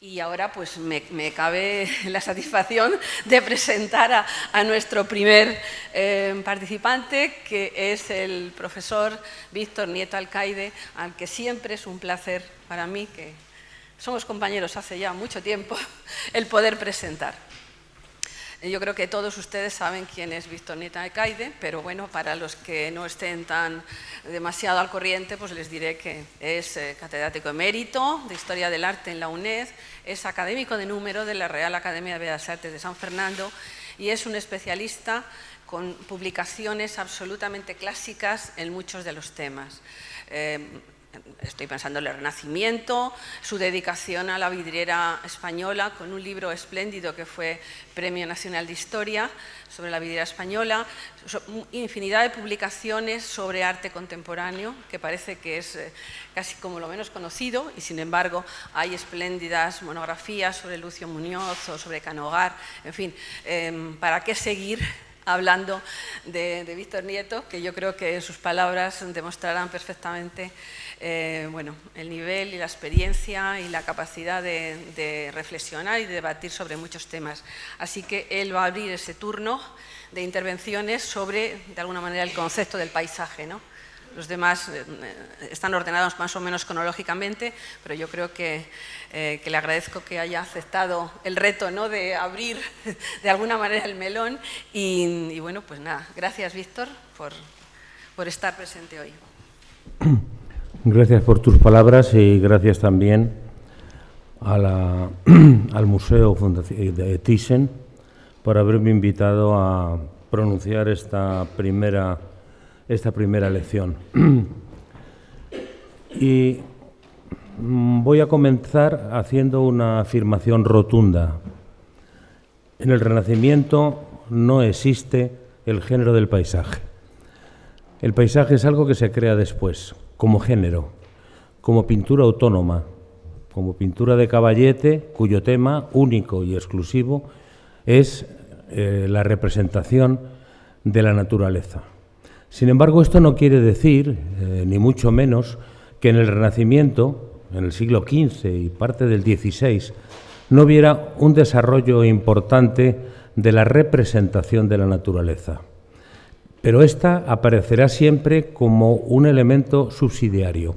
Y ahora pues me cabe la satisfacción de presentar a nuestro primer participante, que es el profesor Víctor Nieto Alcaide, al que siempre es un placer para mí, que somos compañeros hace ya mucho tiempo, el poder presentar. Yo creo que todos ustedes saben quién es Víctor Nieto Alcaide, pero bueno, para los que no estén tan demasiado al corriente, pues les diré que es catedrático emérito de Historia del Arte en la UNED, es académico de número de la Real Academia de Bellas Artes de San Fernando y es un especialista con publicaciones absolutamente clásicas en muchos de los temas. Estoy pensando en el Renacimiento, su dedicación a la vidriera española, con un libro espléndido que fue Premio Nacional de Historia sobre la vidriera española, infinidad de publicaciones sobre arte contemporáneo, que parece que es casi como lo menos conocido, y sin embargo hay espléndidas monografías sobre Lucio Muñoz o sobre Canogar, en fin, ¿para qué seguir hablando de Víctor Nieto? Que yo creo que sus palabras demostrarán perfectamente bueno, el nivel y la experiencia y la capacidad de reflexionar y de debatir sobre muchos temas. Así que él va a abrir ese turno de intervenciones sobre, de alguna manera, el concepto del paisaje, ¿no? Los demás están ordenados más o menos cronológicamente, pero yo creo que le agradezco que haya aceptado el reto, ¿no?, de abrir de alguna manera el melón. Y bueno, pues nada, gracias Víctor por estar presente hoy. Gracias por tus palabras y gracias también al Museo de Thyssen por haberme invitado a pronunciar esta primera lección. Y voy a comenzar haciendo una afirmación rotunda. En el Renacimiento no existe el género del paisaje. El paisaje es algo que se crea después, como género, como pintura autónoma, como pintura de caballete, cuyo tema único y exclusivo es la representación de la naturaleza. Sin embargo, esto no quiere decir, ni mucho menos, que en el Renacimiento, en el siglo XV y parte del XVI, no hubiera un desarrollo importante de la representación de la naturaleza. Pero esta aparecerá siempre como un elemento subsidiario,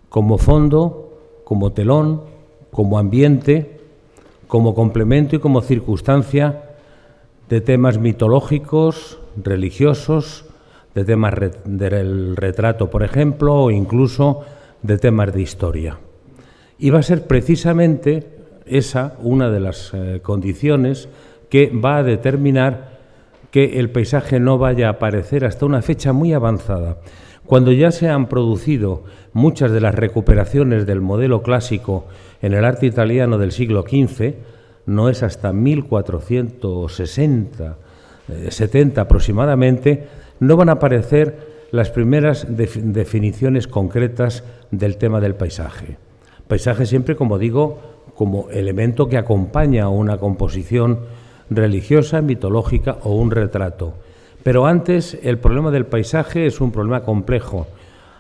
como fondo, como telón, como ambiente, como complemento y como circunstancia de temas mitológicos, religiosos, de temas del retrato, por ejemplo, o incluso de temas de historia. Y va a ser precisamente esa una de las condiciones que va a determinar que el paisaje no vaya a aparecer hasta una fecha muy avanzada, cuando ya se han producido muchas de las recuperaciones del modelo clásico en el arte italiano del siglo XV, no es hasta 1460-70 aproximadamente, no van a aparecer las primeras definiciones concretas del tema del paisaje. Paisaje siempre, como digo, como elemento que acompaña a una composición religiosa, mitológica o un retrato. Pero antes, el problema del paisaje es un problema complejo,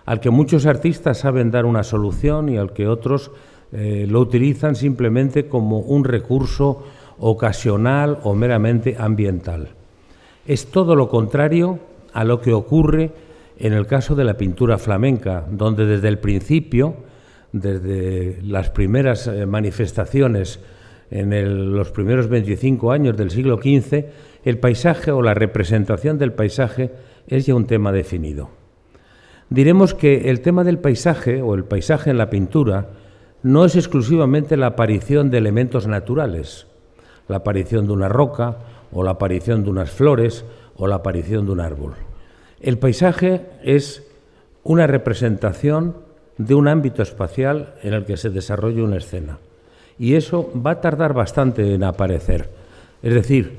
al que muchos artistas saben dar una solución y al que otros lo utilizan simplemente como un recurso ocasional o meramente ambiental. Es todo lo contrario a lo que ocurre en el caso de la pintura flamenca, donde desde el principio, desde las primeras manifestaciones en los primeros 25 años del siglo XV, el paisaje o la representación del paisaje es ya un tema definido. Diremos que el tema del paisaje o el paisaje en la pintura no es exclusivamente la aparición de elementos naturales, la aparición de una roca o la aparición de unas flores o la aparición de un árbol. El paisaje es una representación de un ámbito espacial en el que se desarrolla una escena. Y eso va a tardar bastante en aparecer. Es decir,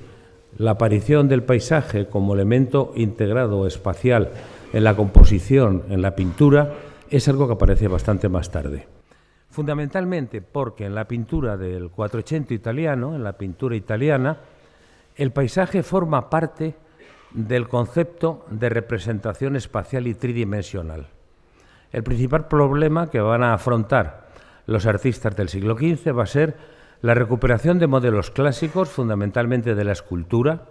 la aparición del paisaje como elemento integrado espacial en la composición, en la pintura, es algo que aparece bastante más tarde. Fundamentalmente porque en la pintura del Quattrocento italiano, en la pintura italiana, el paisaje forma parte del concepto de representación espacial y tridimensional. El principal problema que van a afrontar los artistas del siglo XV va a ser la recuperación de modelos clásicos, fundamentalmente de la escultura,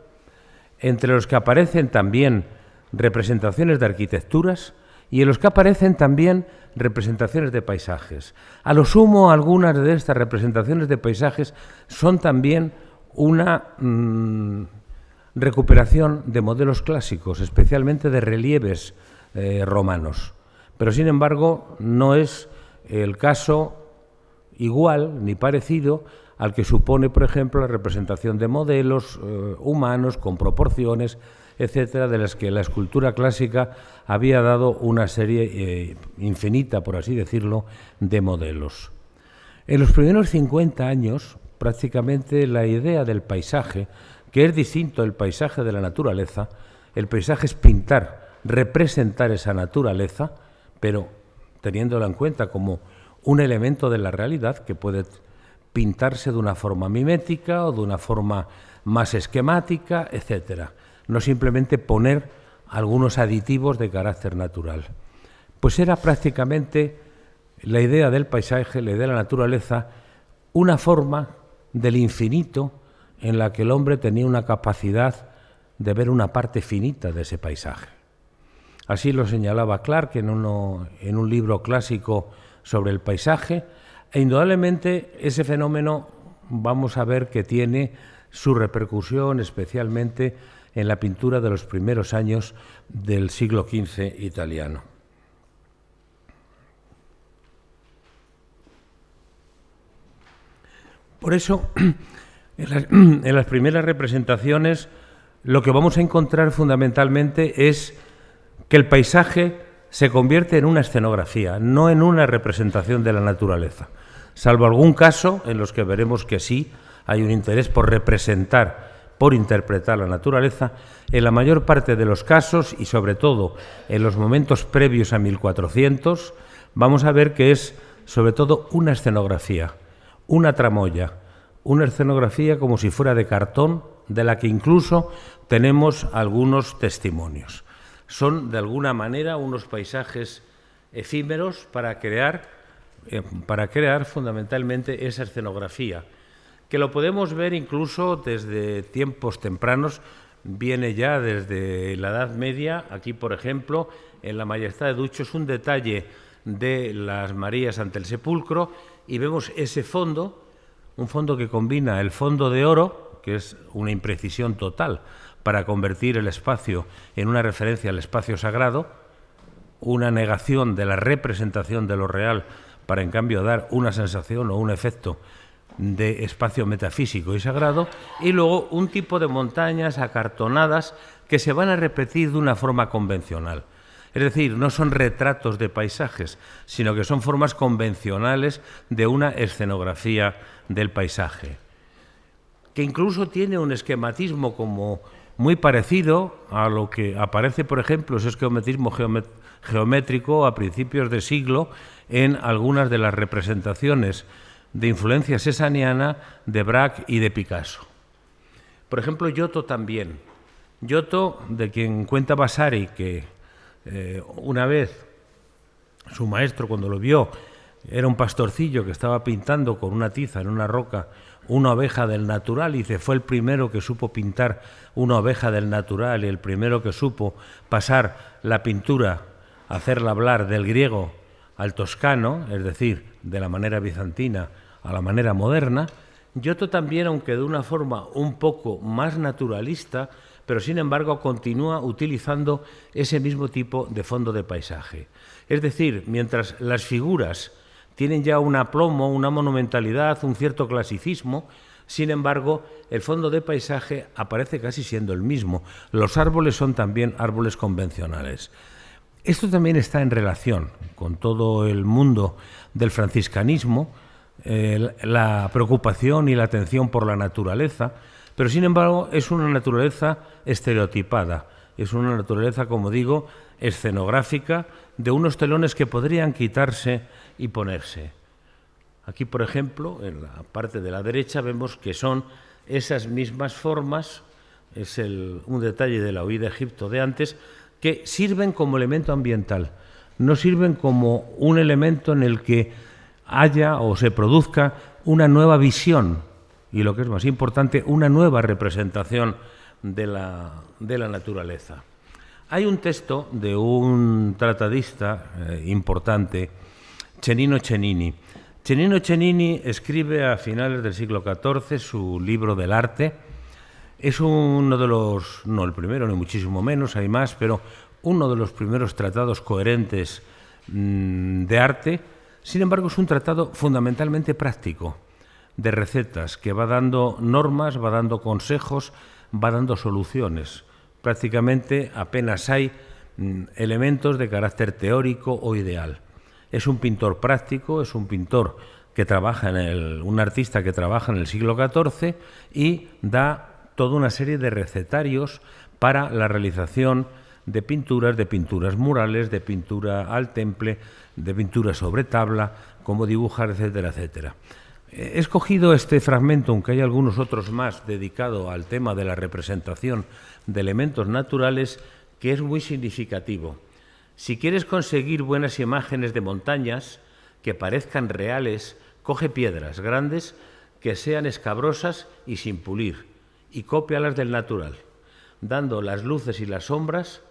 entre los que aparecen también representaciones de arquitecturas y en los que aparecen también representaciones de paisajes. A lo sumo, algunas de estas representaciones de paisajes son también una recuperación de modelos clásicos, especialmente de relieves romanos. Pero, sin embargo, no es el caso igual ni parecido al que supone, por ejemplo, la representación de modelos humanos con proporciones, etcétera, de las que la escultura clásica había dado una serie infinita, por así decirlo, de modelos. En los primeros 50 años, prácticamente la idea del paisaje, que es distinto del paisaje de la naturaleza, el paisaje es pintar, representar esa naturaleza, pero teniéndola en cuenta como un elemento de la realidad que puede pintarse de una forma mimética o de una forma más esquemática, etcétera. No simplemente poner algunos aditivos de carácter natural. Pues era prácticamente la idea del paisaje, la idea de la naturaleza, una forma del infinito en la que el hombre tenía una capacidad de ver una parte finita de ese paisaje. Así lo señalaba Clarke en un libro clásico sobre el paisaje, e indudablemente ese fenómeno vamos a ver que tiene su repercusión especialmente en la pintura de los primeros años del siglo XV italiano. Por eso, en las primeras representaciones, lo que vamos a encontrar fundamentalmente es que el paisaje se convierte en una escenografía, no en una representación de la naturaleza, salvo algún caso en los que veremos que sí hay un interés por representar, por interpretar la naturaleza. En la mayor parte de los casos, y sobre todo en los momentos previos a 1400, vamos a ver que es sobre todo una escenografía, una tramoya, una escenografía como si fuera de cartón, de la que incluso tenemos algunos testimonios. Son, de alguna manera, unos paisajes efímeros para crear fundamentalmente esa escenografía, que lo podemos ver incluso desde tiempos tempranos, viene ya desde la Edad Media. Aquí, por ejemplo, en la Majestad de Duccio es un detalle de las Marías ante el sepulcro, y vemos ese fondo, un fondo que combina el fondo de oro, que es una imprecisión total, para convertir el espacio en una referencia al espacio sagrado, una negación de la representación de lo real para, en cambio, dar una sensación o un efecto de espacio metafísico y sagrado, y luego un tipo de montañas acartonadas que se van a repetir de una forma convencional. Es decir, no son retratos de paisajes, sino que son formas convencionales de una escenografía del paisaje, que incluso tiene un esquematismo como muy parecido a lo que aparece, por ejemplo, ese esquematismo geométrico a principios de siglo en algunas de las representaciones de influencia cesaniana de Braque y de Picasso. Por ejemplo, Giotto también. Giotto, de quien cuenta Vasari que una vez su maestro, cuando lo vio, era un pastorcillo que estaba pintando con una tiza en una roca una oveja del natural, y dice, fue el primero que supo pintar una oveja del natural y el primero que supo pasar la pintura, hacerla hablar del griego al toscano, es decir, de la manera bizantina a la manera moderna. Giotto también, aunque de una forma un poco más naturalista, pero sin embargo continúa utilizando ese mismo tipo de fondo de paisaje. Es decir, mientras las figuras tienen ya un aplomo, una monumentalidad, un cierto clasicismo, sin embargo, el fondo de paisaje aparece casi siendo el mismo. Los árboles son también árboles convencionales. Esto también está en relación con todo el mundo del franciscanismo, la preocupación y la atención por la naturaleza, pero sin embargo es una naturaleza estereotipada, es una naturaleza, como digo, escenográfica, de unos telones que podrían quitarse y ponerse. Aquí, por ejemplo, en la parte de la derecha vemos que son esas mismas formas, es un detalle de la huida de Egipto de antes, que sirven como elemento ambiental, no sirven como un elemento en el que haya o se produzca una nueva visión y, lo que es más importante, una nueva representación de la naturaleza. Hay un texto de un tratadista importante, Cennino Cennini. Cennino Cennini escribe a finales del siglo XIV su libro del arte. Es uno de los, no el primero, ni muchísimo menos, hay más, pero uno de los primeros tratados coherentes de arte. Sin embargo, es un tratado fundamentalmente práctico, de recetas, que va dando normas, va dando consejos, va dando soluciones. Prácticamente apenas hay elementos de carácter teórico o ideal. Es un pintor práctico, es un pintor que trabaja un artista que trabaja en el siglo XIV y da toda una serie de recetarios para la realización de pinturas murales, de pintura al temple, de pintura sobre tabla, cómo dibujar, etcétera, etcétera. He escogido este fragmento, aunque hay algunos otros más, dedicado al tema de la representación de elementos naturales, que es muy significativo. Si quieres conseguir buenas imágenes de montañas que parezcan reales, coge piedras grandes que sean escabrosas y sin pulir, y cópialas del natural, dando las luces y las sombras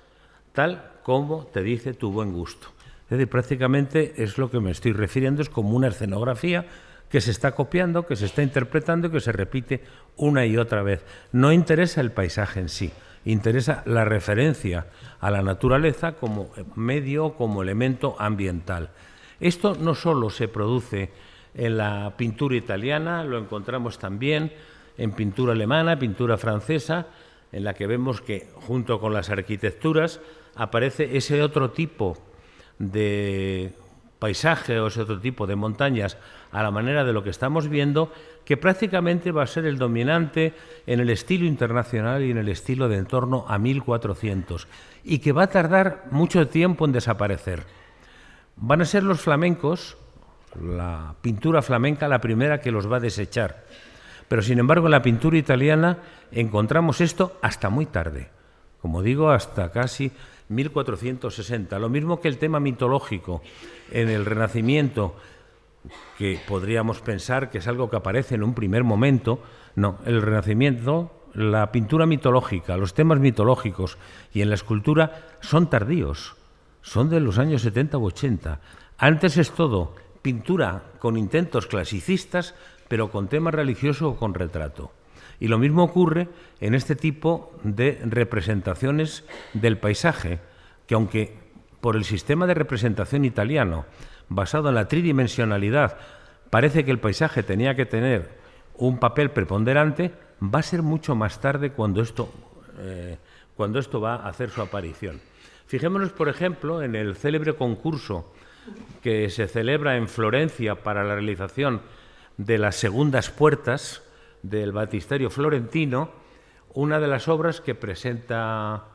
tal como te dice tu buen gusto. Es decir, prácticamente es lo que me estoy refiriendo, es como una escenografía que se está copiando, que se está interpretando y que se repite una y otra vez. No interesa el paisaje en sí, interesa la referencia a la naturaleza como medio, como elemento ambiental. Esto no solo se produce en la pintura italiana, lo encontramos también en pintura alemana, pintura francesa, en la que vemos que junto con las arquitecturas aparece ese otro tipo de paisaje o ese otro tipo de montañas a la manera de lo que estamos viendo, que prácticamente va a ser el dominante en el estilo internacional y en el estilo de en torno a 1400, y que va a tardar mucho tiempo en desaparecer. Van a ser los flamencos, la pintura flamenca, la primera que los va a desechar. Pero, sin embargo, en la pintura italiana encontramos esto hasta muy tarde, como digo, hasta casi 1460. Lo mismo que el tema mitológico en el Renacimiento, que podríamos pensar que es algo que aparece en un primer momento. No, el Renacimiento, la pintura mitológica, los temas mitológicos y en la escultura son tardíos, son de los años 70 u 80. Antes es todo pintura con intentos clasicistas, pero con tema religioso o con retrato. Y lo mismo ocurre en este tipo de representaciones del paisaje, que aunque por el sistema de representación italiano, basado en la tridimensionalidad, parece que el paisaje tenía que tener un papel preponderante, va a ser mucho más tarde cuando esto va a hacer su aparición. Fijémonos, por ejemplo, en el célebre concurso que se celebra en Florencia para la realización de las segundas puertas del Baptisterio florentino, una de las obras que presenta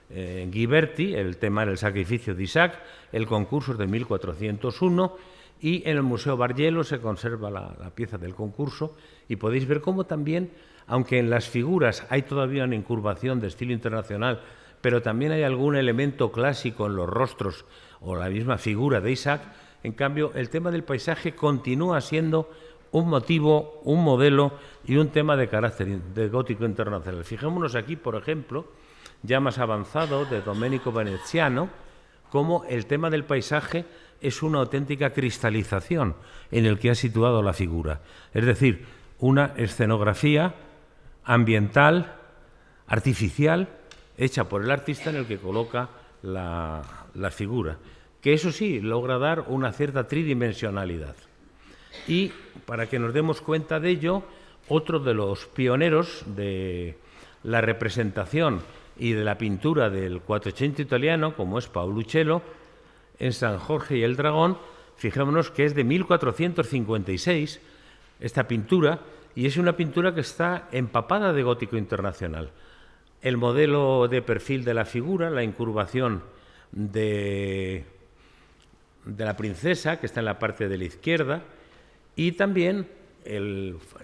Ghiberti, el tema del sacrificio de Isaac, el concurso es de 1401, y en el Museo Bargello se conserva la pieza del concurso, y podéis ver cómo también, aunque en las figuras hay todavía una incurvación de estilo internacional, pero también hay algún elemento clásico en los rostros o la misma figura de Isaac, en cambio el tema del paisaje continúa siendo un motivo, un modelo y un tema de carácter de gótico internacional. Fijémonos aquí, por ejemplo, ya más avanzado, de Domenico Veneziano, cómo el tema del paisaje es una auténtica cristalización en el que ha situado la figura. Es decir, una escenografía ambiental, artificial, hecha por el artista en el que coloca la figura, que eso sí, logra dar una cierta tridimensionalidad. Y para que nos demos cuenta de ello, otro de los pioneros de la representación y de la pintura del Quattrocento italiano, como es Pauluccello, en San Jorge y el Dragón, fijémonos que es de 1456 esta pintura, y es una pintura que está empapada de gótico internacional. El modelo de perfil de la figura, la incurvación de la princesa, que está en la parte de la izquierda, y también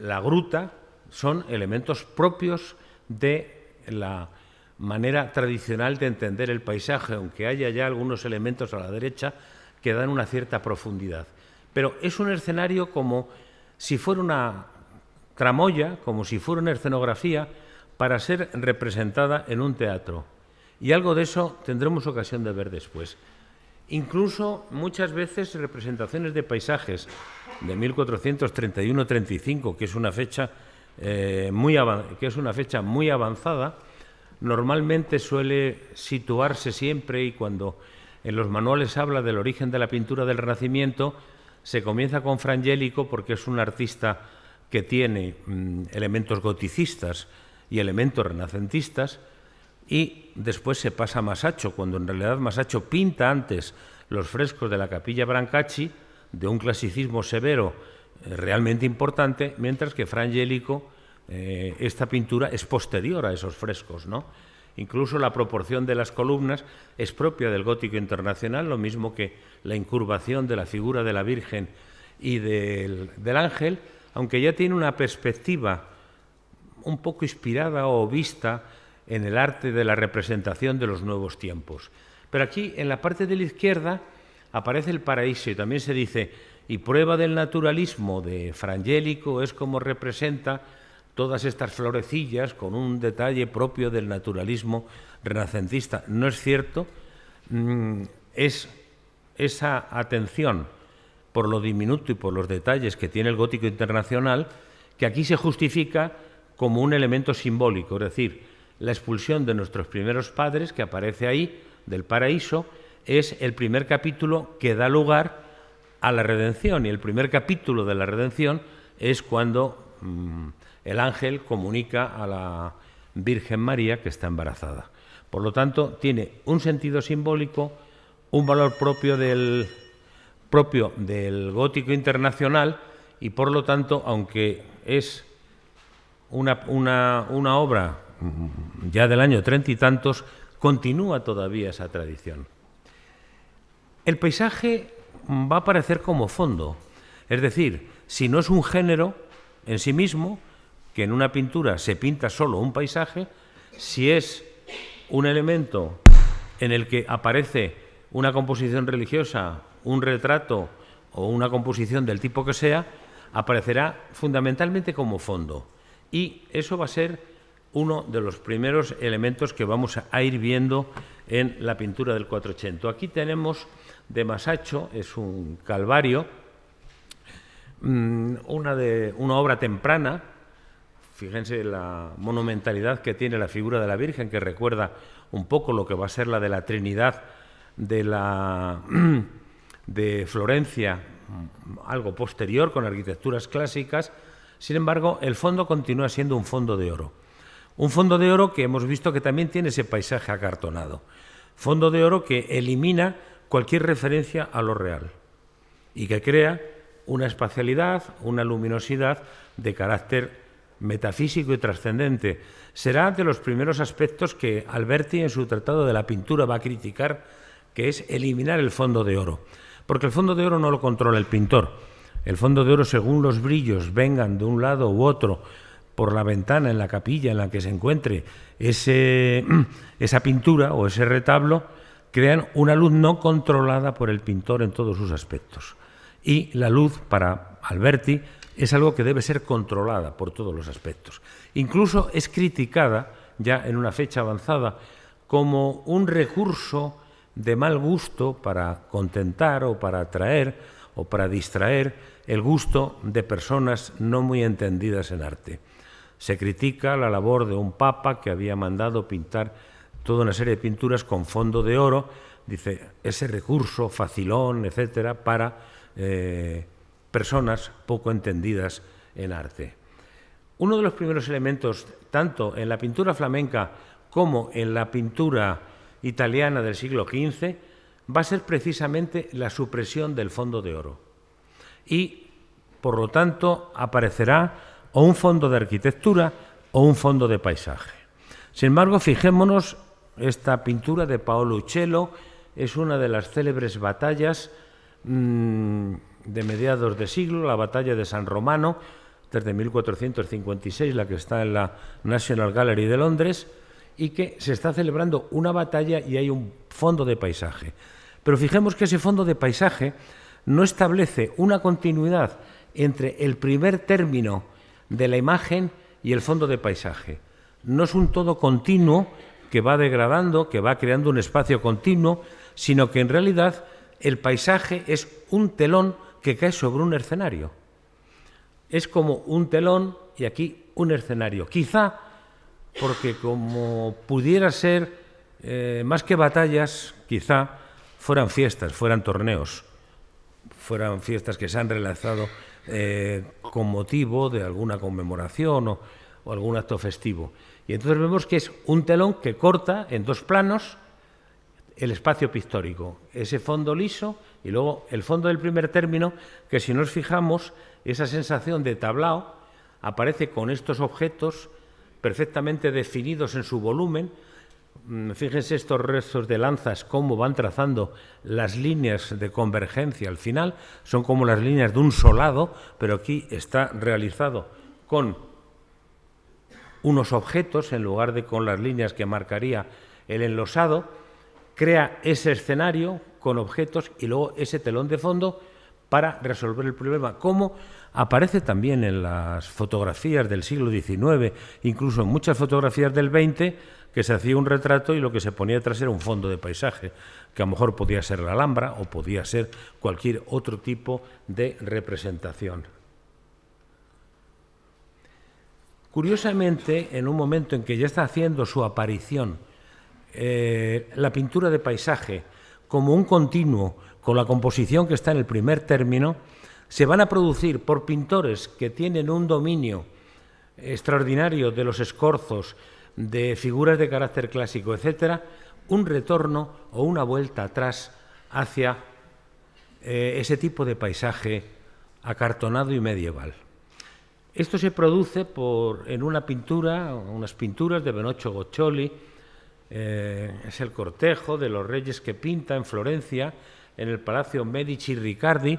la gruta, son elementos propios de la manera tradicional de entender el paisaje, aunque haya ya algunos elementos a la derecha que dan una cierta profundidad. Pero es un escenario como si fuera una tramoya, como si fuera una escenografía para ser representada en un teatro. Y algo de eso tendremos ocasión de ver después. Incluso muchas veces representaciones de paisajes de 1431-35, que es una fecha muy avanzada, normalmente suele situarse siempre, y cuando en los manuales habla del origen de la pintura del Renacimiento, se comienza con Frangélico porque es un artista que tiene elementos goticistas y elementos renacentistas, y después se pasa a Masaccio, cuando en realidad Masaccio pinta antes los frescos de la Capilla Brancacci, de un clasicismo severo realmente importante, mientras que Frangélico, esta pintura es posterior a esos frescos, ¿no? Incluso la proporción de las columnas es propia del gótico internacional, lo mismo que la incurvación de la figura de la Virgen y del ángel, aunque ya tiene una perspectiva un poco inspirada o vista en el arte de la representación de los nuevos tiempos. Pero aquí, en la parte de la izquierda, aparece el paraíso y también se dice, y prueba del naturalismo de Frangélico es como representa todas estas florecillas con un detalle propio del naturalismo renacentista. No es cierto, es esa atención por lo diminuto y por los detalles que tiene el gótico internacional, que aquí se justifica como un elemento simbólico, es decir, la expulsión de nuestros primeros padres, que aparece ahí, del paraíso, es el primer capítulo que da lugar a la redención, y el primer capítulo de la redención es cuando el ángel comunica a la Virgen María que está embarazada. Por lo tanto, tiene un sentido simbólico, un valor propio del gótico internacional, y por lo tanto, aunque es una obra ya del año 30 y tantos, continúa todavía esa tradición. El paisaje va a aparecer como fondo, es decir, si no es un género en sí mismo, que en una pintura se pinta solo un paisaje, si es un elemento en el que aparece una composición religiosa, un retrato o una composición del tipo que sea, aparecerá fundamentalmente como fondo. Y eso va a ser uno de los primeros elementos que vamos a ir viendo en la pintura del 480. Aquí tenemos de Masaccio, es un calvario, una obra temprana. Fíjense la monumentalidad que tiene la figura de la Virgen, que recuerda un poco lo que va a ser la de la Trinidad de Florencia, algo posterior, con arquitecturas clásicas. Sin embargo, el fondo continúa siendo un fondo de oro. Un fondo de oro que hemos visto que también tiene ese paisaje acartonado. Fondo de oro que elimina cualquier referencia a lo real y que crea una espacialidad, una luminosidad de carácter metafísico y trascendente. Será de los primeros aspectos que Alberti en su Tratado de la Pintura va a criticar, que es eliminar el fondo de oro. Porque el fondo de oro no lo controla el pintor. El fondo de oro, según los brillos vengan de un lado u otro, por la ventana en la capilla en la que se encuentre esa pintura o ese retablo, crean una luz no controlada por el pintor en todos sus aspectos. Y la luz, para Alberti, es algo que debe ser controlada por todos los aspectos. Incluso es criticada, ya en una fecha avanzada, como un recurso de mal gusto para contentar o para atraer o para distraer el gusto de personas no muy entendidas en arte. Se critica la labor de un papa que había mandado pintar toda una serie de pinturas con fondo de oro, dice, ese recurso facilón, etcétera, para personas poco entendidas en arte. Uno de los primeros elementos, tanto en la pintura flamenca como en la pintura italiana del siglo XV, va a ser precisamente la supresión del fondo de oro. Y, por lo tanto, aparecerá o un fondo de arquitectura o un fondo de paisaje. Sin embargo, fijémonos, esta pintura de Paolo Uccello es una de las célebres batallas de mediados de siglo, la batalla de San Romano, desde 1456, la que está en la National Gallery de Londres, y que se está celebrando una batalla y hay un fondo de paisaje. Pero fijemos que ese fondo de paisaje no establece una continuidad entre el primer término de la imagen y el fondo de paisaje. No es un todo continuo que va degradando, que va creando un espacio continuo, sino que en realidad el paisaje es un telón que cae sobre un escenario. Es como un telón y aquí un escenario. Quizá porque como pudiera ser, más que batallas, quizá fueran fiestas, fueran torneos, fueran fiestas que se han realizado con motivo de alguna conmemoración o algún acto festivo. Y entonces vemos que es un telón que corta en dos planos el espacio pictórico, ese fondo liso y luego el fondo del primer término, que si nos fijamos, esa sensación de tablao aparece con estos objetos perfectamente definidos en su volumen. Fíjense estos restos de lanzas, cómo van trazando las líneas de convergencia al final, son como las líneas de un solado, pero aquí está realizado con unos objetos en lugar de con las líneas que marcaría el enlosado. Crea ese escenario con objetos y luego ese telón de fondo para resolver el problema, como aparece también en las fotografías del siglo XIX, incluso en muchas fotografías del XX, que se hacía un retrato y lo que se ponía detrás era un fondo de paisaje, que a lo mejor podía ser la Alhambra o podía ser cualquier otro tipo de representación. Curiosamente, en un momento en que ya está haciendo su aparición la pintura de paisaje como un continuo con la composición que está en el primer término, se van a producir por pintores que tienen un dominio extraordinario de los escorzos, de figuras de carácter clásico, etcétera, un retorno o una vuelta atrás hacia ese tipo de paisaje acartonado y medieval. Esto se produce en una pintura, unas pinturas de Benocchio Goccioli. Es el cortejo de los reyes que pinta en Florencia, en el Palacio Medici Riccardi,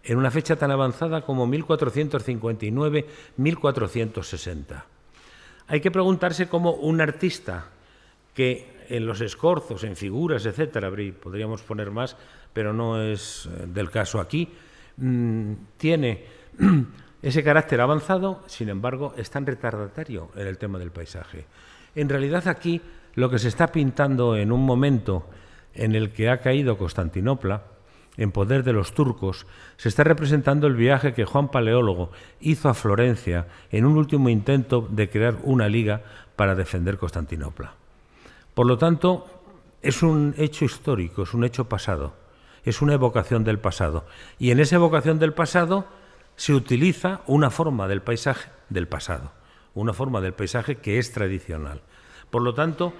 en una fecha tan avanzada como 1459-1460. Hay que preguntarse cómo un artista que en los escorzos, en figuras, etcétera, podríamos poner más, pero no es del caso aquí, tiene ese carácter avanzado, sin embargo, es tan retardatario en el tema del paisaje. En realidad aquí lo que se está pintando en un momento en el que ha caído Constantinopla en poder de los turcos, se está representando el viaje que Juan Paleólogo hizo a Florencia en un último intento de crear una liga para defender Constantinopla. Por lo tanto, es un hecho histórico, es un hecho pasado, es una evocación del pasado. Y en esa evocación del pasado se utiliza una forma del paisaje del pasado, una forma del paisaje que es tradicional. Por lo tanto,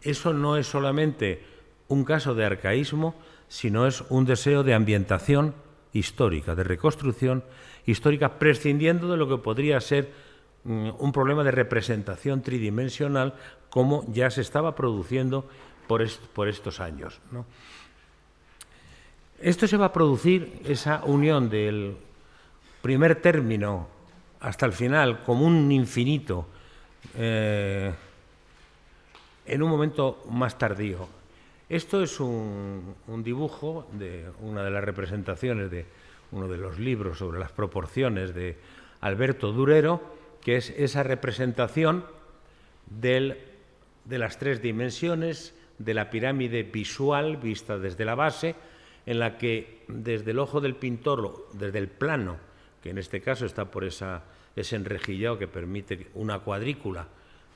eso no es solamente un caso de arcaísmo, sino es un deseo de ambientación histórica, de reconstrucción histórica, prescindiendo de lo que podría ser un problema de representación tridimensional, como ya se estaba produciendo por estos años, ¿no? Esto se va a producir, esa unión del primer término hasta el final, como un infinito, en un momento más tardío. Esto es un dibujo de una de las representaciones de uno de los libros sobre las proporciones de Alberto Durero, que es esa representación de las tres dimensiones de la pirámide visual vista desde la base, en la que desde el ojo del pintor, desde el plano, que en este caso está por ese enrejillado que permite una cuadrícula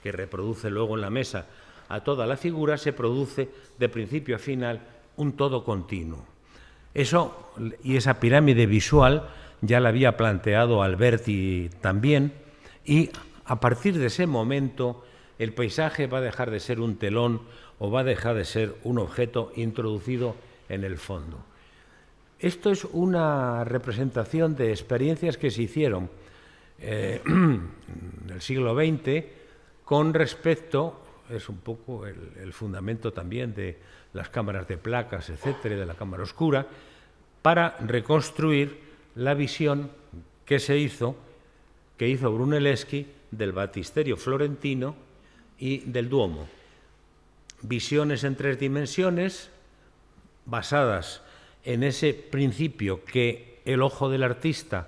que reproduce luego en la mesa a toda la figura, se produce de principio a final un todo continuo. Eso y esa pirámide visual ya la había planteado Alberti también, y a partir de ese momento el paisaje va a dejar de ser un telón o va a dejar de ser un objeto introducido en el fondo. Esto es una representación de experiencias que se hicieron en el siglo XX con respecto, es un poco el fundamento también de las cámaras de placas, etcétera, de la cámara oscura, para reconstruir la visión que hizo Brunelleschi del baptisterio florentino y del Duomo. Visiones en tres dimensiones basadas en ese principio que el ojo del artista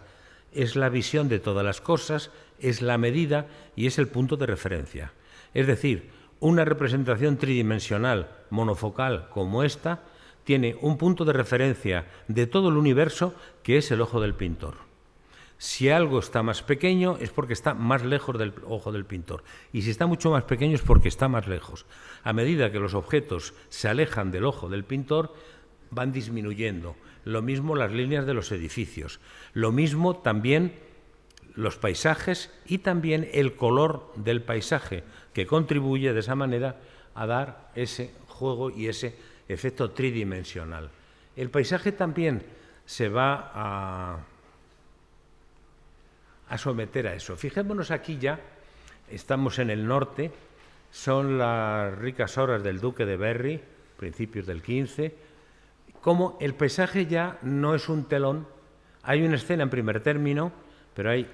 es la visión de todas las cosas, es la medida y es el punto de referencia. Es decir, una representación tridimensional monofocal como esta tiene un punto de referencia de todo el universo que es el ojo del pintor. Si algo está más pequeño es porque está más lejos del ojo del pintor, y si está mucho más pequeño es porque está más lejos. A medida que los objetos se alejan del ojo del pintor, van disminuyendo. Lo mismo las líneas de los edificios, lo mismo también los paisajes y también el color del paisaje, que contribuye de esa manera a dar ese juego y ese efecto tridimensional. El paisaje también se va a someter a eso. Fijémonos aquí ya, estamos en el norte, son las ricas horas del duque de Berry, principios del 15, como el paisaje ya no es un telón, hay una escena en primer término, pero hay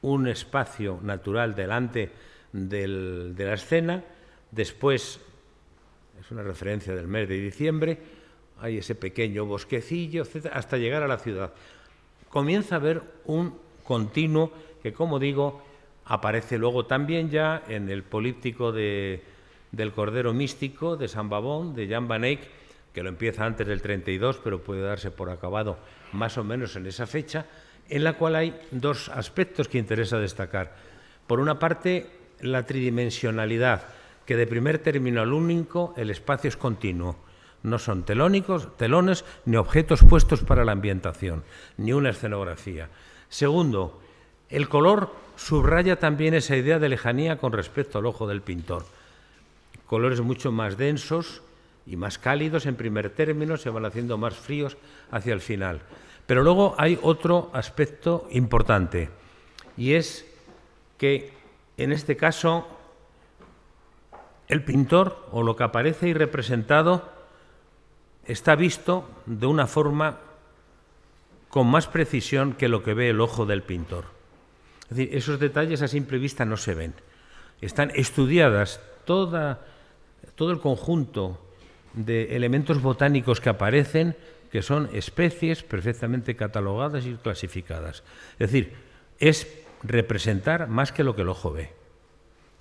un espacio natural delante de la escena, después, es una referencia del mes de diciembre, hay ese pequeño bosquecillo, etcétera, hasta llegar a la ciudad. Comienza a haber un continuo que, como digo, aparece luego también ya en el políptico del Cordero Místico de San Babón, de Jan van Eyck, que lo empieza antes del 32, pero puede darse por acabado más o menos en esa fecha, en la cual hay dos aspectos que interesa destacar. Por una parte, la tridimensionalidad, que de primer término al único el espacio es continuo. No son telones, ni objetos puestos para la ambientación, ni una escenografía. Segundo, el color subraya también esa idea de lejanía con respecto al ojo del pintor. Colores mucho más densos y más cálidos en primer término, se van haciendo más fríos hacia el final. Pero luego hay otro aspecto importante, y es que en este caso el pintor, o lo que aparece ahí representado, está visto de una forma con más precisión que lo que ve el ojo del pintor. Es decir, esos detalles a simple vista no se ven. Están estudiadas todo el conjunto de elementos botánicos que aparecen, que son especies perfectamente catalogadas y clasificadas. Es decir, es representar más que lo que el ojo ve.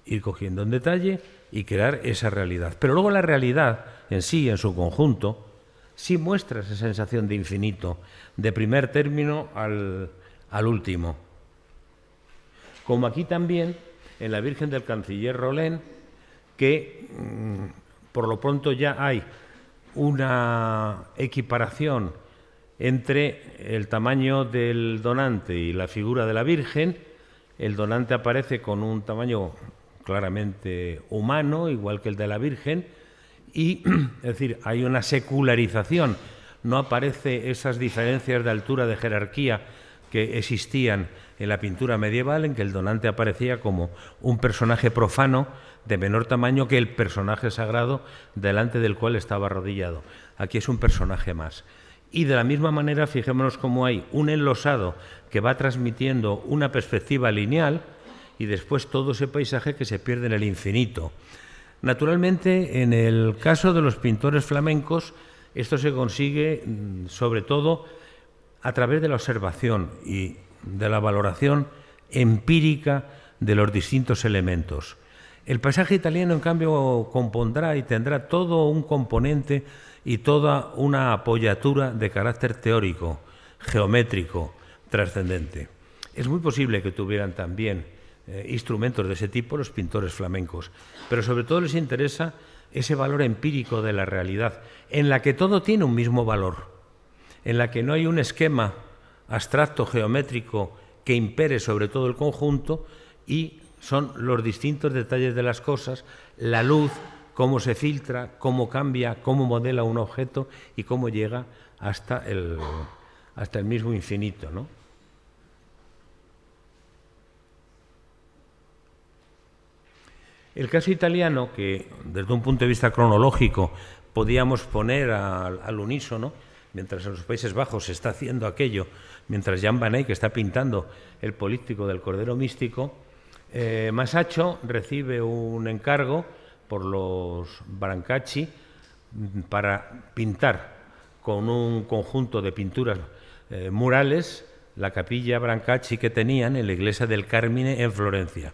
Ir cogiendo en detalle y crear esa realidad. Pero luego la realidad en sí, en su conjunto, sí muestra esa sensación de infinito, de primer término al último. Como aquí también, en la Virgen del Canciller Rolén, que por lo pronto ya hay una equiparación entre el tamaño del donante y la figura de la Virgen. El donante aparece con un tamaño claramente humano, igual que el de la Virgen, y es decir, hay una secularización, no aparece esas diferencias de altura, de jerarquía que existían en la pintura medieval, en que el donante aparecía como un personaje profano de menor tamaño que el personaje sagrado delante del cual estaba arrodillado. Aquí es un personaje más. Y de la misma manera, fijémonos cómo hay un enlosado que va transmitiendo una perspectiva lineal y después todo ese paisaje que se pierde en el infinito. Naturalmente, en el caso de los pintores flamencos, esto se consigue sobre todo a través de la observación y de la valoración empírica de los distintos elementos. El paisaje italiano, en cambio, compondrá y tendrá todo un componente y toda una apoyatura de carácter teórico, geométrico, trascendente. Es muy posible que tuvieran también instrumentos de ese tipo los pintores flamencos, pero sobre todo les interesa ese valor empírico de la realidad, en la que todo tiene un mismo valor, en la que no hay un esquema abstracto, geométrico, que impere sobre todo el conjunto, y son los distintos detalles de las cosas, la luz, cómo se filtra, cómo cambia, cómo modela un objeto y cómo llega hasta el mismo infinito, ¿no? El caso italiano, que desde un punto de vista cronológico podíamos poner al unísono, mientras en los Países Bajos se está haciendo aquello, mientras Jan van Eyck está pintando el políptico del Cordero Místico, Masaccio recibe un encargo por los Brancacci para pintar con un conjunto de pinturas murales, la capilla Brancacci que tenían en la iglesia del Carmine en Florencia.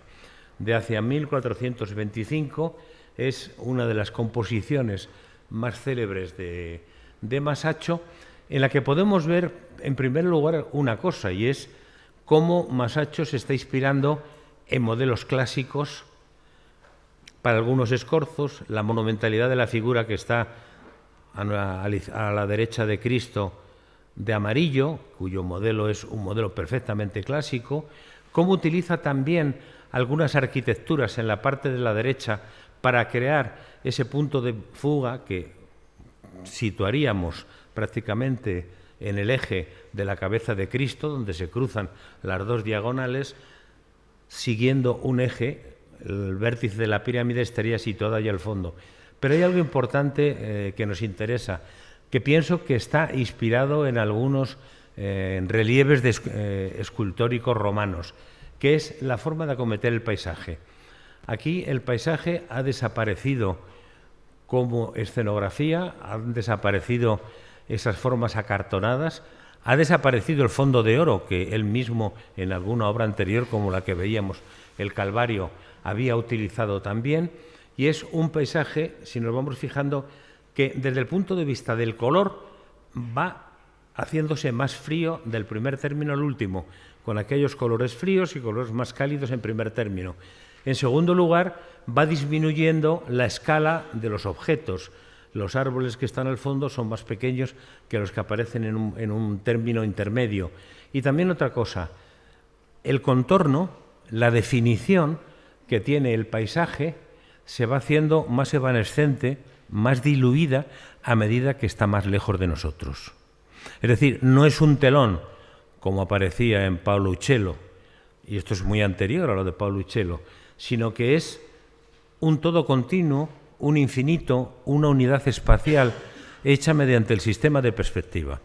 De hacia 1425 es una de las composiciones más célebres de Masaccio, en la que podemos ver, en primer lugar, una cosa, y es cómo Masaccio se está inspirando en modelos clásicos para algunos escorzos, la monumentalidad de la figura que está a la derecha de Cristo de amarillo, cuyo modelo es un modelo perfectamente clásico, cómo utiliza también algunas arquitecturas en la parte de la derecha para crear ese punto de fuga que situaríamos prácticamente en el eje de la cabeza de Cristo, donde se cruzan las dos diagonales, siguiendo un eje. El vértice de la pirámide estaría situado allá al fondo. Pero hay algo importante que nos interesa, que pienso que está inspirado en algunos relieves escultóricos romanos, que es la forma de acometer el paisaje. Aquí el paisaje ha desaparecido como escenografía, han desaparecido esas formas acartonadas, ha desaparecido el fondo de oro que él mismo en alguna obra anterior, como la que veíamos, el Calvario, había utilizado también, y es un paisaje, si nos vamos fijando, que desde el punto de vista del color va haciéndose más frío del primer término al último, con aquellos colores fríos y colores más cálidos en primer término. En segundo lugar, va disminuyendo la escala de los objetos. Los árboles que están al fondo son más pequeños que los que aparecen en un término intermedio. Y también otra cosa, el contorno, la definición que tiene el paisaje se va haciendo más evanescente, más diluida a medida que está más lejos de nosotros. Es decir, no es un telón como aparecía en Paolo Uccello, y esto es muy anterior a lo de Paolo Uccello, sino que es un todo continuo, un infinito, una unidad espacial hecha mediante el sistema de perspectiva,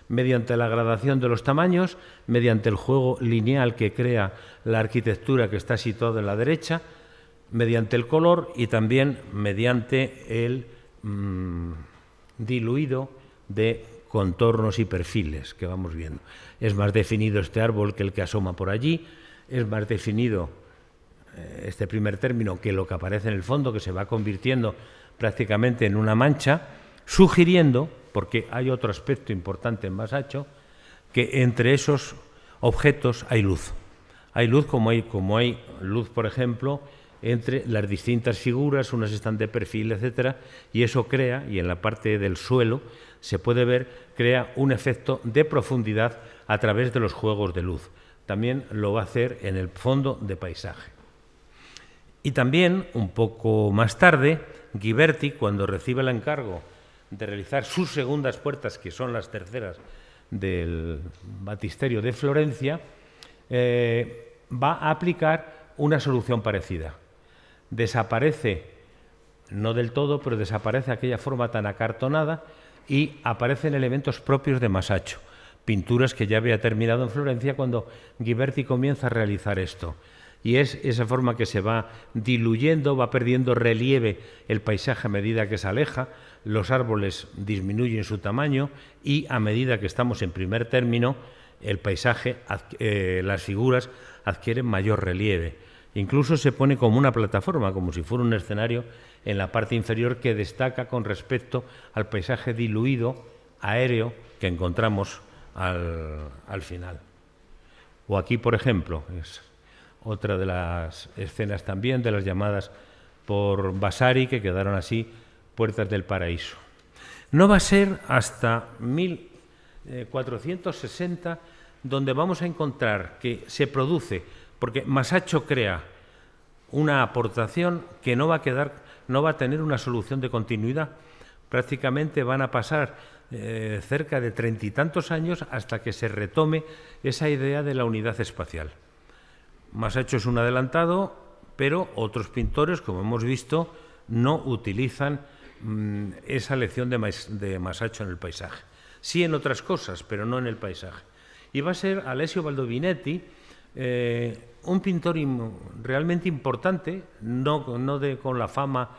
mediante la gradación de los tamaños, mediante el juego lineal que crea la arquitectura que está situada en la derecha, mediante el color y también mediante el diluido de contornos y perfiles que vamos viendo. Es más definido este árbol que el que asoma por allí, es más definido este primer término que lo que aparece en el fondo, que se va convirtiendo prácticamente en una mancha, sugiriendo, porque hay otro aspecto importante en Masaccio, que entre esos objetos hay luz. Hay luz como hay luz, por ejemplo, entre las distintas figuras, unas están de perfil, etcétera, y eso crea, y en la parte del suelo se puede ver, crea un efecto de profundidad a través de los juegos de luz. También lo va a hacer en el fondo de paisaje. Y también, un poco más tarde, Ghiberti, cuando recibe el encargo de realizar sus segundas puertas, que son las terceras del Baptisterio de Florencia, va a aplicar una solución parecida. Desaparece, no del todo, pero desaparece aquella forma tan acartonada y aparecen elementos propios de Masaccio, pinturas que ya había terminado en Florencia cuando Ghiberti comienza a realizar esto. Y es esa forma que se va diluyendo, va perdiendo relieve el paisaje a medida que se aleja, los árboles disminuyen su tamaño y a medida que estamos en primer término, el paisaje, las figuras adquieren mayor relieve. Incluso se pone como una plataforma, como si fuera un escenario en la parte inferior que destaca con respecto al paisaje diluido, aéreo, que encontramos al final. O aquí, por ejemplo, es otra de las escenas también, de las llamadas por Vasari, que quedaron así, Puertas del Paraíso. No va a ser hasta 1460 donde vamos a encontrar que se produce, porque Masaccio crea una aportación que no va a tener una solución de continuidad. Prácticamente van a pasar cerca de 30 y tantos años hasta que se retome esa idea de la unidad espacial. Masaccio es un adelantado, pero otros pintores, como hemos visto, no utilizan esa lección de Masaccio en el paisaje. Sí en otras cosas, pero no en el paisaje. Y va a ser Alessio Baldovinetti, un pintor realmente importante, no con la fama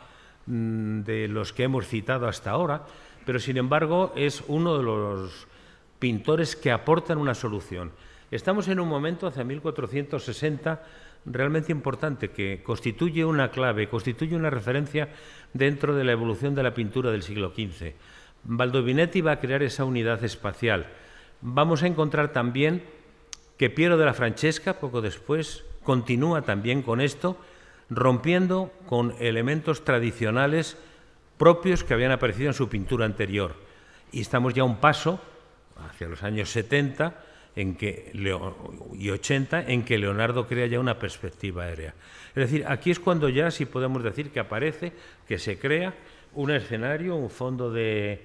de los que hemos citado hasta ahora, pero sin embargo es uno de los pintores que aportan una solución. Estamos en un momento, hacia 1460, realmente importante, que constituye una clave, constituye una referencia dentro de la evolución de la pintura del siglo XV. Baldovinetti va a crear esa unidad espacial. Vamos a encontrar también que Piero de la Francesca, poco después, continúa también con esto, rompiendo con elementos tradicionales propios que habían aparecido en su pintura anterior. Y estamos ya a un paso, hacia los años 70 y 80, en que Leonardo crea ya una perspectiva aérea. Es decir, aquí es cuando ya sí podemos decir que aparece, que se crea un escenario, un fondo de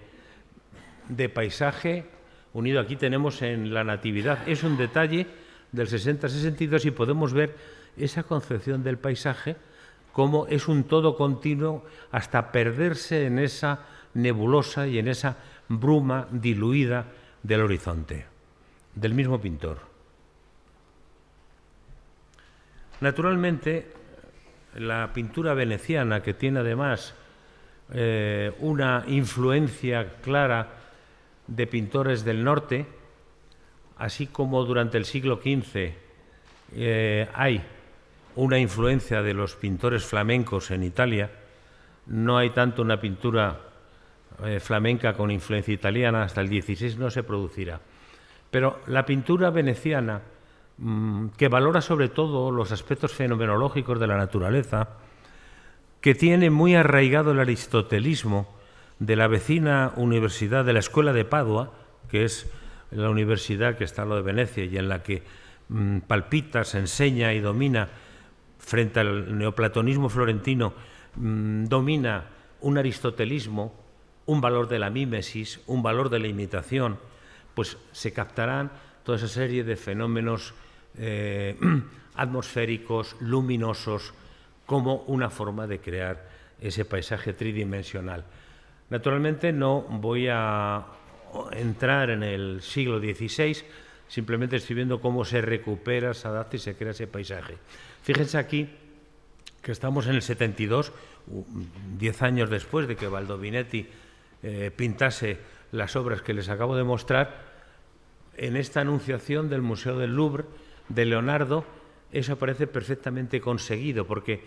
paisaje unido. Aquí tenemos en la Natividad, es un detalle del 60-62 y podemos ver esa concepción del paisaje como es un todo continuo hasta perderse en esa nebulosa y en esa bruma diluida del horizonte, del mismo pintor. Naturalmente, la pintura veneciana, que tiene además una influencia clara de pintores del norte, así como durante el siglo XV hay una influencia de los pintores flamencos en Italia, no hay tanto una pintura flamenca con influencia italiana, hasta el XVI no se producirá. Pero la pintura veneciana, que valora sobre todo los aspectos fenomenológicos de la naturaleza, que tiene muy arraigado el aristotelismo de la vecina universidad de la Escuela de Padua, que es la universidad que está al lado de Venecia y en la que palpita, se enseña y domina, frente al neoplatonismo florentino, domina un aristotelismo, un valor de la mímesis, un valor de la imitación, pues se captarán toda esa serie de fenómenos atmosféricos, luminosos, como una forma de crear ese paisaje tridimensional. Naturalmente no voy a entrar en el siglo XVI, simplemente estoy viendo cómo se recupera, se adapta y se crea ese paisaje. Fíjense aquí que estamos en el 72, 10 años después de que Baldovinetti pintase las obras que les acabo de mostrar. En esta anunciación del Museo del Louvre de Leonardo, eso aparece perfectamente conseguido, porque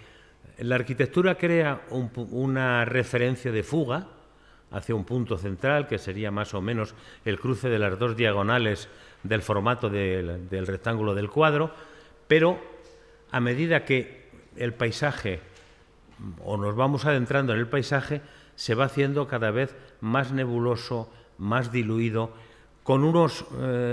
la arquitectura crea una referencia de fuga hacia un punto central, que sería más o menos el cruce de las dos diagonales del formato del rectángulo del cuadro, pero a medida que el paisaje, o nos vamos adentrando en el paisaje, se va haciendo cada vez más nebuloso, más diluido, con unos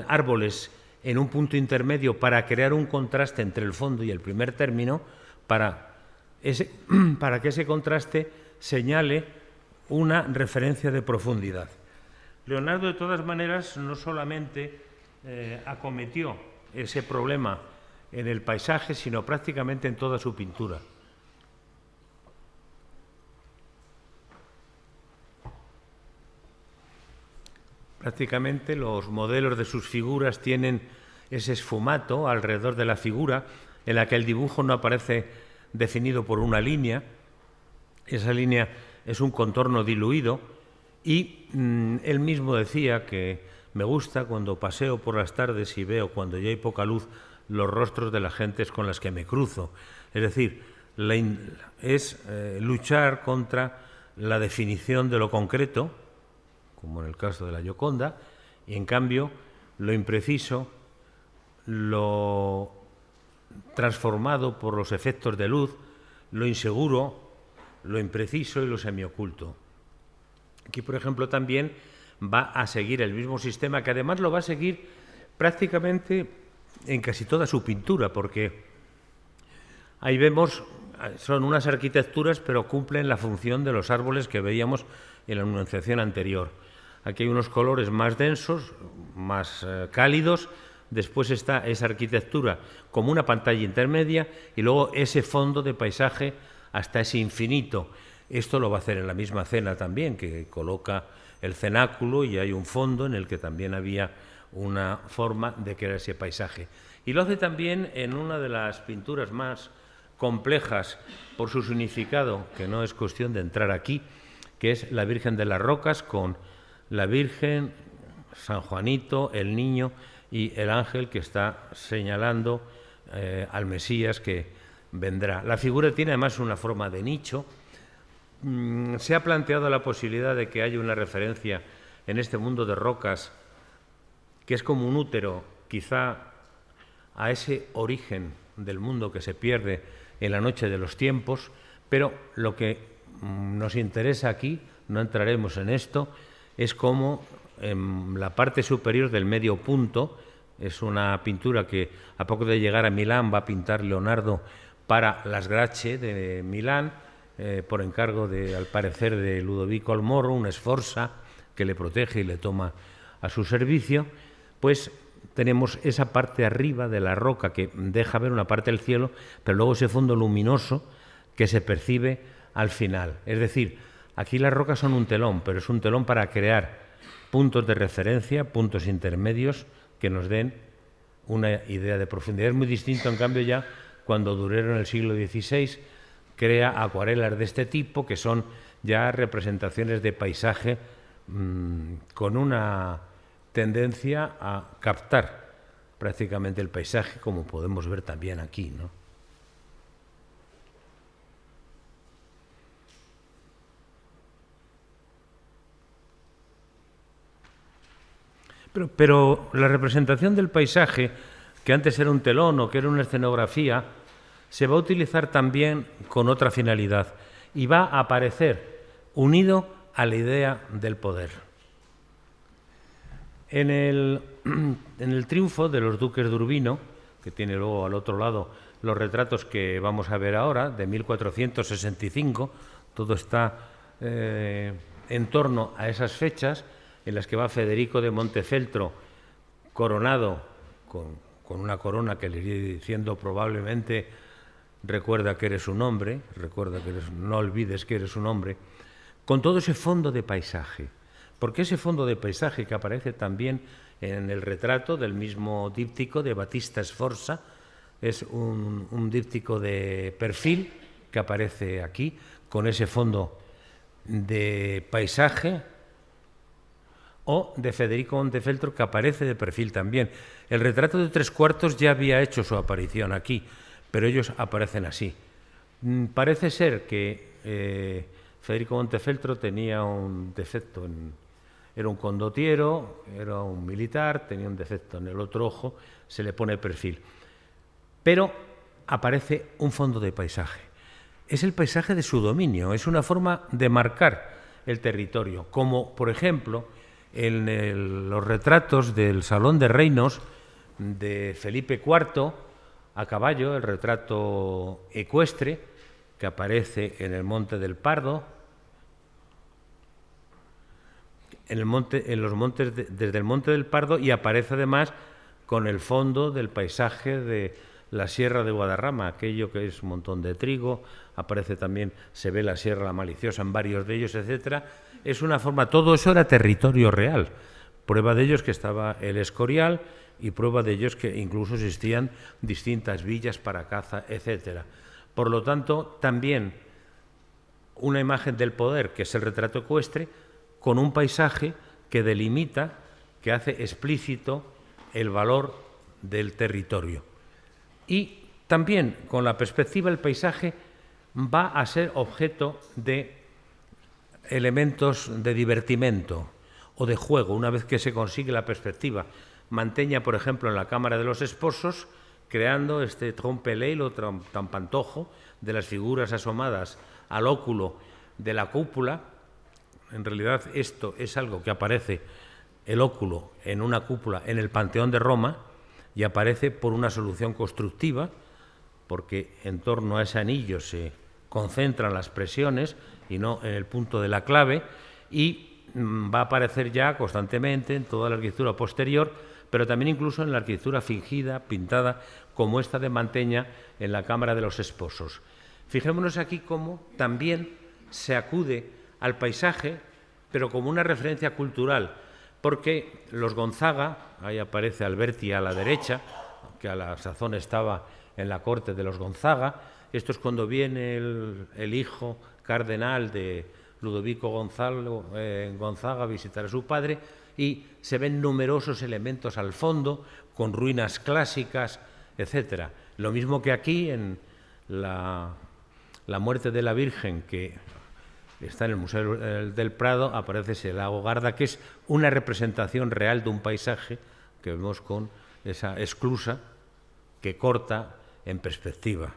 árboles en un punto intermedio para crear un contraste entre el fondo y el primer término, para que ese contraste señale una referencia de profundidad. Leonardo, de todas maneras, no solamente acometió ese problema en el paisaje, sino prácticamente en toda su pintura. Prácticamente los modelos de sus figuras tienen ese esfumato alrededor de la figura, en la que el dibujo no aparece definido por una línea. Esa línea es un contorno diluido y él mismo decía que me gusta cuando paseo por las tardes y veo, cuando ya hay poca luz, los rostros de las gentes con las que me cruzo. Es decir, es luchar contra la definición de lo concreto, como en el caso de la Gioconda, y en cambio lo impreciso, lo transformado por los efectos de luz, lo inseguro, lo impreciso y lo semioculto. Aquí, por ejemplo, también va a seguir el mismo sistema, que además lo va a seguir prácticamente en casi toda su pintura, porque ahí vemos, son unas arquitecturas, pero cumplen la función de los árboles que veíamos en la enunciación anterior. Aquí hay unos colores más densos, más cálidos, después está esa arquitectura como una pantalla intermedia y luego ese fondo de paisaje hasta ese infinito. Esto lo va a hacer en la misma cena también, que coloca el cenáculo y hay un fondo en el que también había una forma de crear ese paisaje. Y lo hace también en una de las pinturas más complejas por su significado, que no es cuestión de entrar aquí, que es la Virgen de las Rocas, con la Virgen, San Juanito, el niño y el ángel que está señalando al Mesías que vendrá. La figura tiene además una forma de nicho. Se ha planteado la posibilidad de que haya una referencia en este mundo de rocas que es como un útero, quizá a ese origen del mundo que se pierde en la noche de los tiempos, pero lo que nos interesa aquí, no entraremos en esto, es cómo en la parte superior del medio punto, es una pintura que a poco de llegar a Milán va a pintar Leonardo para las Gracce de Milán, por encargo, al parecer, de Ludovico Almorro, un Sforza que le protege y le toma a su servicio, pues tenemos esa parte arriba de la roca que deja ver una parte del cielo, pero luego ese fondo luminoso que se percibe al final. Es decir, aquí las rocas son un telón, pero es un telón para crear puntos de referencia, puntos intermedios que nos den una idea de profundidad. Es muy distinto, en cambio, ya cuando Durero en el siglo XVI crea acuarelas de este tipo, que son ya representaciones de paisaje con una tendencia a captar prácticamente el paisaje, como podemos ver también aquí, ¿no? Pero la representación del paisaje, que antes era un telón o que era una escenografía, se va a utilizar también con otra finalidad y va a aparecer unido a la idea del poder. En el triunfo de los duques de Urbino, que tiene luego al otro lado los retratos que vamos a ver ahora, de 1465, todo está en torno a esas fechas en las que va Federico de Montefeltro coronado con una corona que le iré diciendo probablemente: recuerda que eres un hombre, no olvides que eres un hombre, con todo ese fondo de paisaje. Porque ese fondo de paisaje que aparece también en el retrato del mismo díptico de Battista Sforza, es un díptico de perfil que aparece aquí, con ese fondo de paisaje, o de Federico Montefeltro, que aparece de perfil también. El retrato de 3/4 ya había hecho su aparición aquí, pero ellos aparecen así. Parece ser que Federico Montefeltro tenía un defecto, era un condottiero, era un militar, tenía un defecto en el otro ojo, se le pone perfil. Pero aparece un fondo de paisaje. Es el paisaje de su dominio, es una forma de marcar el territorio, como por ejemplo en los retratos del Salón de Reinos de Felipe IV a caballo, el retrato ecuestre que aparece en el Monte del Pardo, desde el Monte del Pardo, y aparece además con el fondo del paisaje de la Sierra de Guadarrama, aquello que es un montón de trigo, aparece también, se ve la Sierra La Maliciosa en varios de ellos, etcétera. Es una forma, todo eso era territorio real. Prueba de ello es que estaba el Escorial y prueba de ello es que incluso existían distintas villas para caza, etcétera. Por lo tanto, también una imagen del poder, que es el retrato ecuestre, con un paisaje que delimita, que hace explícito el valor del territorio. Y también, con la perspectiva, el paisaje va a ser objeto de elementos de divertimento o de juego, una vez que se consigue la perspectiva. Manteña, por ejemplo, en la Cámara de los Esposos, creando este trompe-l'œil o trampantojo de las figuras asomadas al óculo de la cúpula. En realidad esto es algo que aparece, el óculo, en una cúpula en el Panteón de Roma, y aparece por una solución constructiva, porque en torno a ese anillo se concentran las presiones y no en el punto de la clave, y va a aparecer ya constantemente en toda la arquitectura posterior, pero también incluso en la arquitectura fingida, pintada, como esta de Manteña en la Cámara de los Esposos. Fijémonos aquí cómo también se acude al paisaje, pero como una referencia cultural, porque los Gonzaga, ahí aparece Alberti a la derecha, que a la sazón estaba en la corte de los Gonzaga, esto es cuando viene el hijo cardenal de Ludovico Gonzaga a visitar a su padre, y se ven numerosos elementos al fondo, con ruinas clásicas, etc. Lo mismo que aquí en la muerte de la Virgen, que está en el Museo del Prado, aparece ese lago Garda, que es una representación real de un paisaje que vemos con esa esclusa que corta en perspectiva.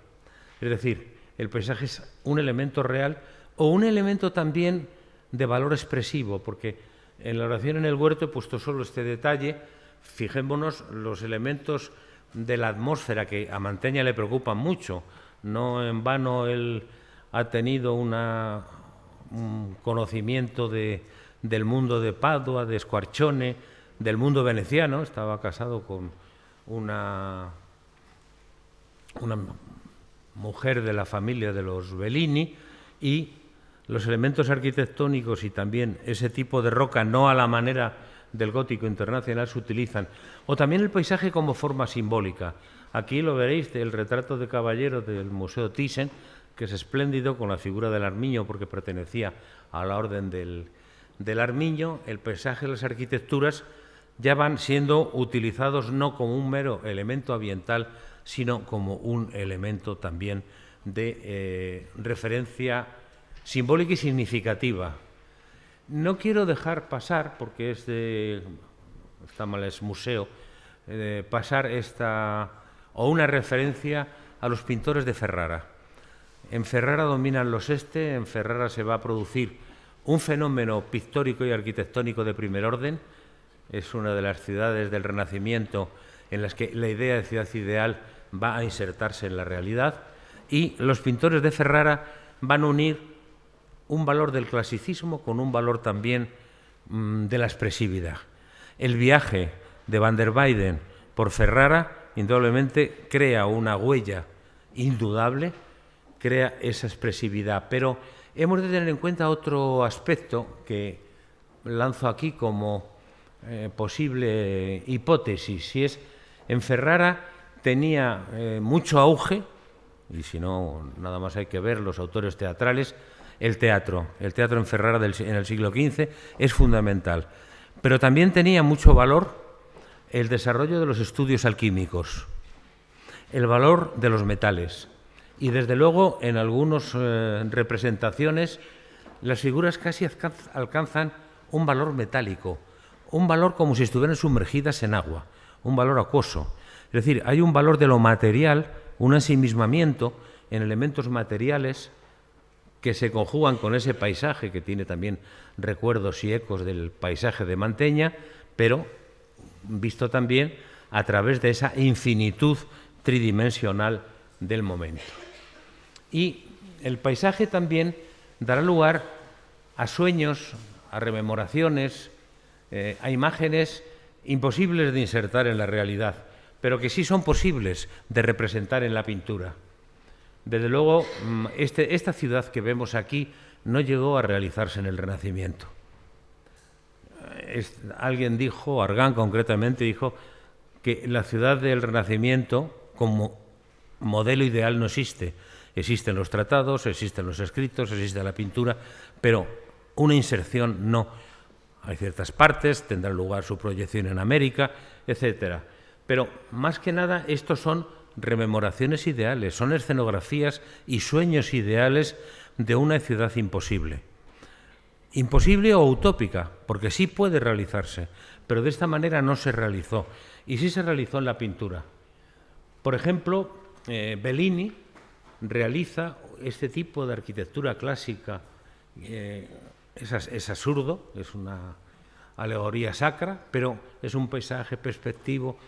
Es decir, el paisaje es un elemento real o un elemento también de valor expresivo, porque en la oración en el huerto he puesto solo este detalle. Fijémonos los elementos de la atmósfera que a Mantegna le preocupan mucho. No en vano él ha tenido un conocimiento del mundo de Padua, de Squarcione, del mundo veneciano. Estaba casado con una mujer de la familia de los Bellini, y los elementos arquitectónicos y también ese tipo de roca, no a la manera del gótico internacional, se utilizan. O también el paisaje como forma simbólica. Aquí lo veréis, el retrato de caballero del Museo Thyssen, que es espléndido, con la figura del armiño, porque pertenecía a la orden del armiño. El paisaje y las arquitecturas ya van siendo utilizados no como un mero elemento ambiental, sino como un elemento también de referencia simbólica y significativa. No quiero dejar pasar, porque está mal, es museo, pasar una referencia a los pintores de Ferrara. En Ferrara dominan los en Ferrara se va a producir un fenómeno pictórico y arquitectónico de primer orden. Es una de las ciudades del Renacimiento en las que la idea de ciudad ideal va a insertarse en la realidad, y los pintores de Ferrara van a unir un valor del clasicismo con un valor también de la expresividad. El viaje de Van der Weyden por Ferrara indudablemente crea una huella indudable, crea esa expresividad, pero hemos de tener en cuenta otro aspecto que lanzo aquí como posible hipótesis, y es: en Ferrara tenía mucho auge, y si no, nada más hay que ver los autores teatrales. El teatro en Ferrara en el siglo XV es fundamental, pero también tenía mucho valor el desarrollo de los estudios alquímicos, el valor de los metales, y desde luego en algunas representaciones las figuras casi alcanzan un valor metálico, un valor como si estuvieran sumergidas en agua, un valor acuoso. Es decir, hay un valor de lo material, un ensimismamiento en elementos materiales que se conjugan con ese paisaje, que tiene también recuerdos y ecos del paisaje de Mantegna, pero visto también a través de esa infinitud tridimensional del momento. Y el paisaje también dará lugar a sueños, a rememoraciones, a imágenes imposibles de insertar en la realidad, pero que sí son posibles de representar en la pintura. Desde luego, esta ciudad que vemos aquí no llegó a realizarse en el Renacimiento. Alguien dijo, Argan concretamente dijo, que la ciudad del Renacimiento como modelo ideal no existe. Existen los tratados, existen los escritos, existe la pintura, pero una inserción no. Hay ciertas partes, tendrá lugar su proyección en América, etcétera. Pero más que nada estos son rememoraciones ideales, son escenografías y sueños ideales de una ciudad imposible. Imposible o utópica, porque sí puede realizarse, pero de esta manera no se realizó, y sí se realizó en la pintura. Por ejemplo, Bellini realiza este tipo de arquitectura clásica, es absurdo, es una alegoría sacra, pero es un paisaje perspectivo,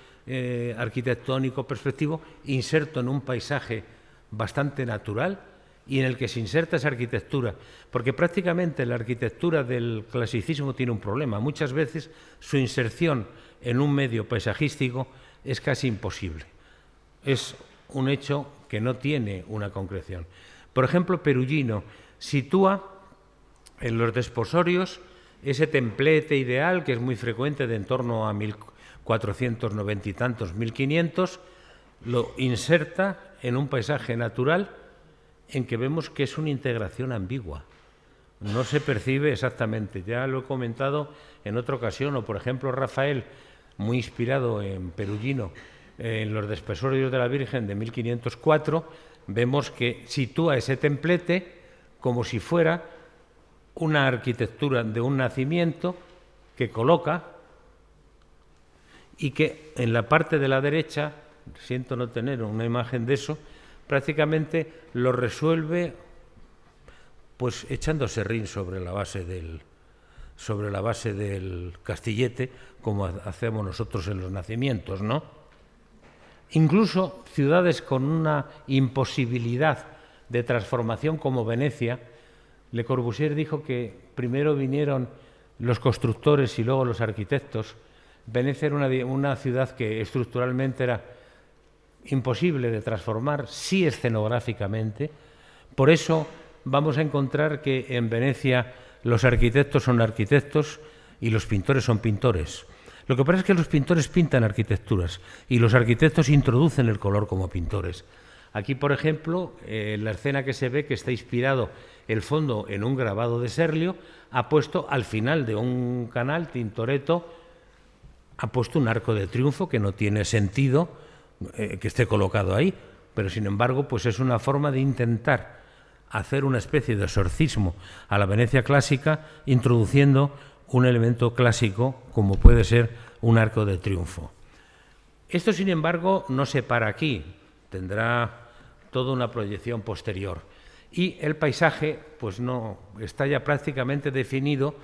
arquitectónico perspectivo, inserto en un paisaje bastante natural y en el que se inserta esa arquitectura, porque prácticamente la arquitectura del clasicismo tiene un problema. Muchas veces su inserción en un medio paisajístico es casi imposible. Es un hecho que no tiene una concreción. Por ejemplo, Perugino sitúa en los desposorios ese templete ideal que es muy frecuente, de en torno a 1490 y tantos, 1500, lo inserta en un paisaje natural en que vemos que es una integración ambigua, no se percibe exactamente. Ya lo he comentado en otra ocasión, o por ejemplo Rafael, muy inspirado en Perugino, en los Despensorios de la Virgen de 1504, vemos que sitúa ese templete como si fuera una arquitectura de un nacimiento que coloca y que en la parte de la derecha, siento no tener una imagen de eso, prácticamente lo resuelve pues echando serrín sobre la base del castillete, como hacemos nosotros en los nacimientos, ¿no? Incluso ciudades con una imposibilidad de transformación como Venecia, Le Corbusier dijo que primero vinieron los constructores y luego los arquitectos. Venecia era una ciudad que estructuralmente era imposible de transformar, sí escenográficamente. Por eso vamos a encontrar que en Venecia los arquitectos son arquitectos y los pintores son pintores. Lo que pasa es que los pintores pintan arquitecturas y los arquitectos introducen el color como pintores. Aquí, por ejemplo, la escena que se ve que está inspirado el fondo en un grabado de Serlio, ha puesto al final de un canal, Tintoretto, ha puesto un arco de triunfo que no tiene sentido que esté colocado ahí, pero sin embargo pues es una forma de intentar hacer una especie de exorcismo a la Venecia clásica introduciendo un elemento clásico como puede ser un arco de triunfo. Esto, sin embargo, no se para aquí, tendrá toda una proyección posterior y el paisaje pues no está ya prácticamente definido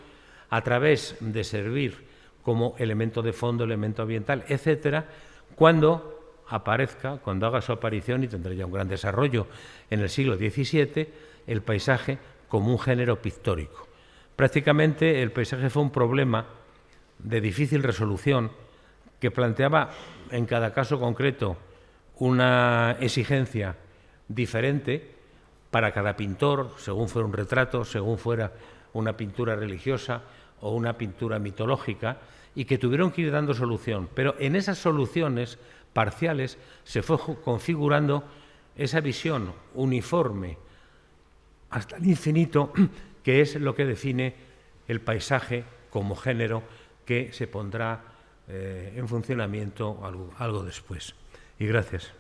a través de servir como elemento de fondo, elemento ambiental, etcétera, cuando aparezca, cuando haga su aparición, y tendrá ya un gran desarrollo en el siglo XVII, el paisaje como un género pictórico. Prácticamente el paisaje fue un problema de difícil resolución que planteaba en cada caso concreto una exigencia diferente para cada pintor, según fuera un retrato, según fuera una pintura religiosa o una pintura mitológica, y que tuvieron que ir dando solución. Pero en esas soluciones parciales se fue configurando esa visión uniforme hasta el infinito, que es lo que define el paisaje como género que se pondrá en funcionamiento algo después. Y gracias.